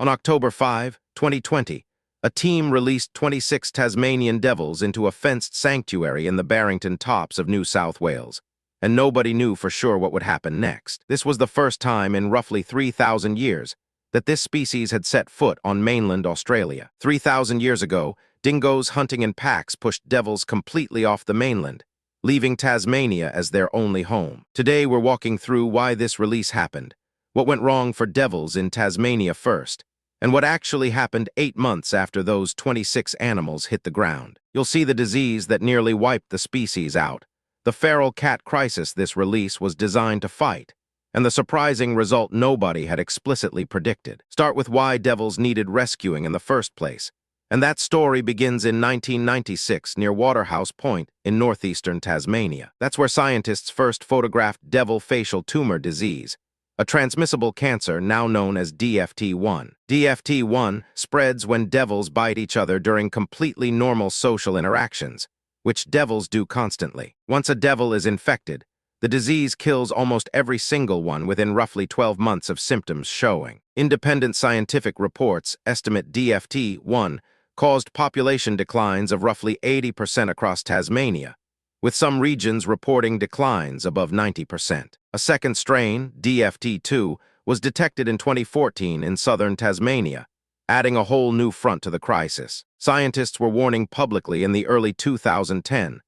On October 5, 2020, a team released 26 Tasmanian devils into a fenced sanctuary in the Barrington Tops of New South Wales, and nobody knew for sure what would happen next. This was the first time in roughly 3,000 years that this species had set foot on mainland Australia. 3,000 years ago, dingoes hunting in packs pushed devils completely off the mainland, leaving Tasmania as their only home. Today we're walking through why this release happened, what went wrong for devils in Tasmania first, and what actually happened 8 months after those 26 animals hit the ground. You'll see the disease that nearly wiped the species out, the feral cat crisis this release was designed to fight, and the surprising result nobody had explicitly predicted. Start with why devils needed rescuing in the first place, and that story begins in 1996 near Waterhouse Point in northeastern Tasmania. That's where scientists first photographed devil facial tumor disease, a transmissible cancer now known as DFT1. DFT1 spreads when devils bite each other during completely normal social interactions, which devils do constantly. Once a devil is infected, the disease kills almost every single one within roughly 12 months of symptoms showing. Independent scientific reports estimate DFT1 caused population declines of roughly 80% across Tasmania, with some regions reporting declines above 90%. A second strain, DFT2, was detected in 2014 in southern Tasmania, adding a whole new front to the crisis. Scientists were warning publicly in the early 2010s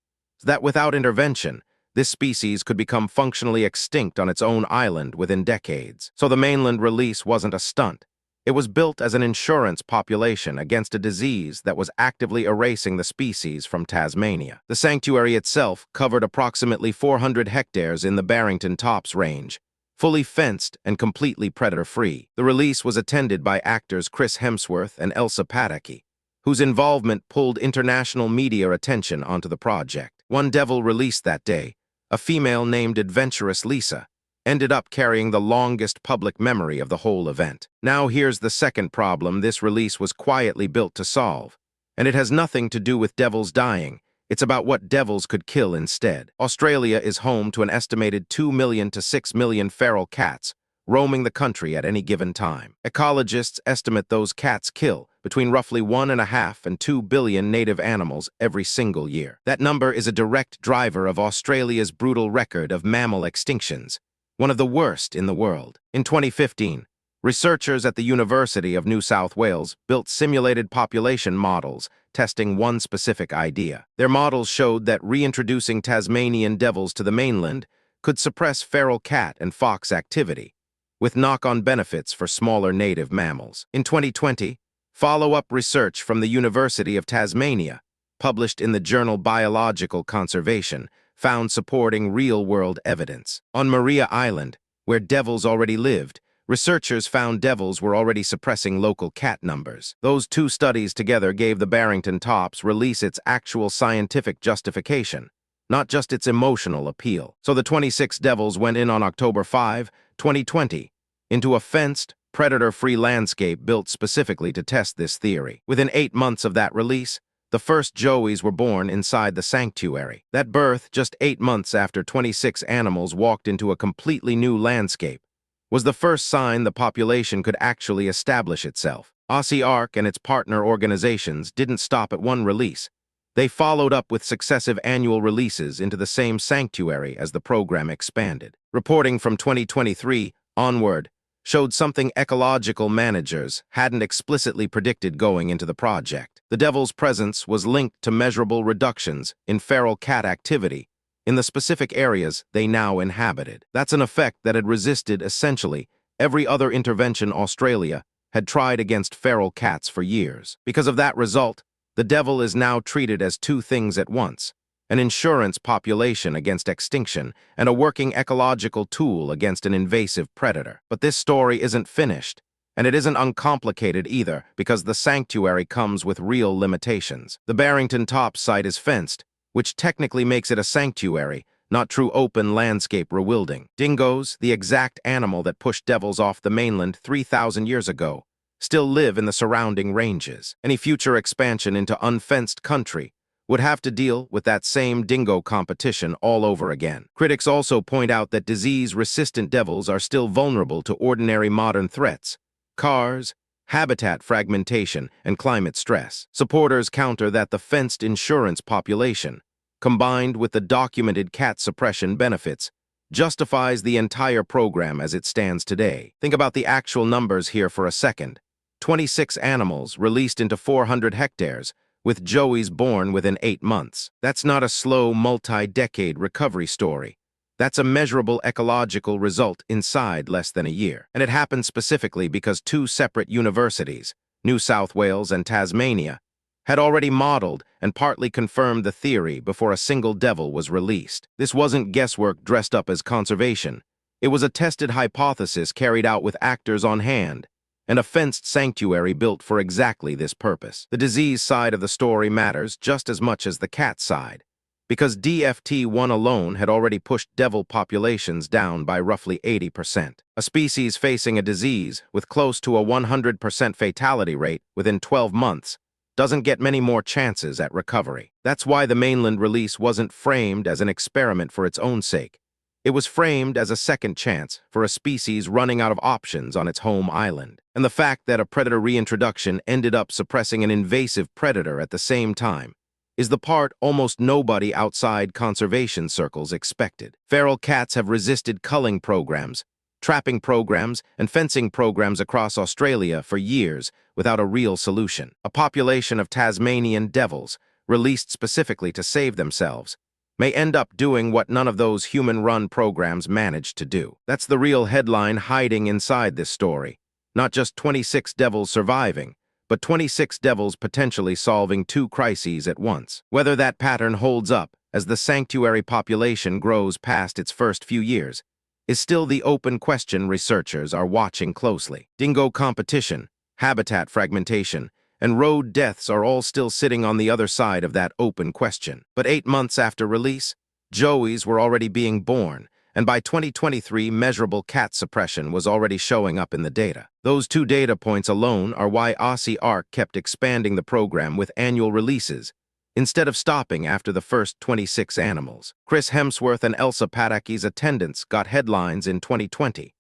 that without intervention, this species could become functionally extinct on its own island within decades. So the mainland release wasn't a stunt. It was built as an insurance population against a disease that was actively erasing the species from Tasmania. The sanctuary itself covered approximately 400 hectares in the Barrington Tops range, fully fenced and completely predator-free. The release was attended by actors Chris Hemsworth and Elsa Pataky, whose involvement pulled international media attention onto the project. One devil released that day, a female named Adventurous Lisa, ended up carrying the longest public memory of the whole event. Now here's the second problem this release was quietly built to solve, and it has nothing to do with devils dying. It's about what devils could kill instead. Australia is home to an estimated 2 million to 6 million feral cats roaming the country at any given time. Ecologists estimate those cats kill between roughly 1.5 and 2 billion native animals every single year. That number is a direct driver of Australia's brutal record of mammal extinctions, one of the worst in the world. In 2015, researchers at the University of New South Wales built simulated population models testing one specific idea. Their models showed that reintroducing Tasmanian devils to the mainland could suppress feral cat and fox activity, with knock-on benefits for smaller native mammals. In 2020, follow-up research from the University of Tasmania, published in the journal Biological Conservation, found supporting real-world evidence. On Maria Island, where devils already lived, researchers found devils were already suppressing local cat numbers. Those two studies together gave the Barrington Tops release its actual scientific justification, not just its emotional appeal. So the 26 devils went in on October 5, 2020, into a fenced, predator-free landscape built specifically to test this theory. Within 8 months of that release, the first joeys were born inside the sanctuary. That birth, just 8 months after 26 animals walked into a completely new landscape, was the first sign the population could actually establish itself. Aussie Ark and its partner organizations didn't stop at one release. They followed up with successive annual releases into the same sanctuary as the program expanded. Reporting from 2023 onward showed something ecological managers hadn't explicitly predicted going into the project. The devil's presence was linked to measurable reductions in feral cat activity in the specific areas they now inhabited. That's an effect that had resisted essentially every other intervention Australia had tried against feral cats for years. Because of that result, the devil is now treated as two things at once: an insurance population against extinction and a working ecological tool against an invasive predator. But this story isn't finished, and it isn't uncomplicated either, because the sanctuary comes with real limitations. The Barrington Tops site is fenced, which technically makes it a sanctuary, not true open landscape rewilding. Dingoes, the exact animal that pushed devils off the mainland 3,000 years ago, still live in the surrounding ranges. Any future expansion into unfenced country would have to deal with that same dingo competition all over again. Critics also point out that disease-resistant devils are still vulnerable to ordinary modern threats: cars, habitat fragmentation, and climate stress. Supporters counter that the fenced insurance population, combined with the documented cat suppression benefits, justifies the entire program as it stands today. Think about the actual numbers here for a second. 26 animals released into 400 hectares, with joeys born within 8 months. That's not a slow, multi-decade recovery story. That's a measurable ecological result inside less than a year. And it happened specifically because 2 separate universities, New South Wales and Tasmania, had already modeled and partly confirmed the theory before a single devil was released. This wasn't guesswork dressed up as conservation. It was a tested hypothesis carried out with actors on hand, and a fenced sanctuary built for exactly this purpose. The disease side of the story matters just as much as the cat side, because DFT1 alone had already pushed devil populations down by roughly 80%. A species facing a disease with close to a 100% fatality rate within 12 months doesn't get many more chances at recovery. That's why the Mainland release wasn't framed as an experiment for its own sake. It was framed as a second chance for a species running out of options on its home island. And the fact that a predator reintroduction ended up suppressing an invasive predator at the same time is the part almost nobody outside conservation circles expected. Feral cats have resisted culling programs, trapping programs, and fencing programs across Australia for years without a real solution. A population of Tasmanian devils, released specifically to save themselves, may end up doing what none of those human-run programs managed to do. That's the real headline hiding inside this story. Not just 26 devils surviving, but 26 devils potentially solving 2 crises at once. Whether that pattern holds up as the sanctuary population grows past its first few years is still the open question researchers are watching closely. Dingo competition, habitat fragmentation, and road deaths are all still sitting on the other side of that open question. But 8 months after release, joeys were already being born, and by 2023, measurable cat suppression was already showing up in the data. Those 2 data points alone are why Aussie Ark kept expanding the program with annual releases, instead of stopping after the first 26 animals. Chris Hemsworth and Elsa Pataki's attendance got headlines in 2020.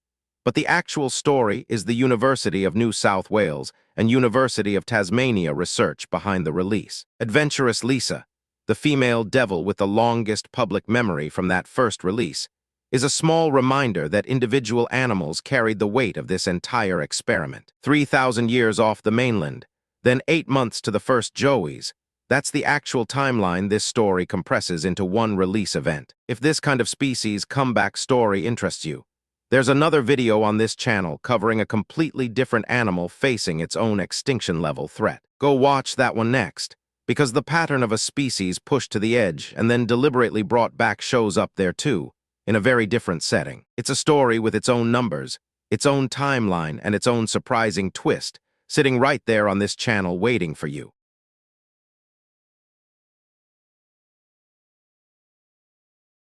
But the actual story is the University of New South Wales and University of Tasmania research behind the release. Adventurous Lisa, the female devil with the longest public memory from that first release, is a small reminder that individual animals carried the weight of this entire experiment. 3,000 years off the mainland, then 8 months to the first joeys. That's the actual timeline this story compresses into one release event. If this kind of species comeback story interests you, there's another video on this channel covering a completely different animal facing its own extinction-level threat. Go watch that one next, because the pattern of a species pushed to the edge and then deliberately brought back shows up there too, in a very different setting. It's a story with its own numbers, its own timeline, and its own surprising twist, sitting right there on this channel waiting for you.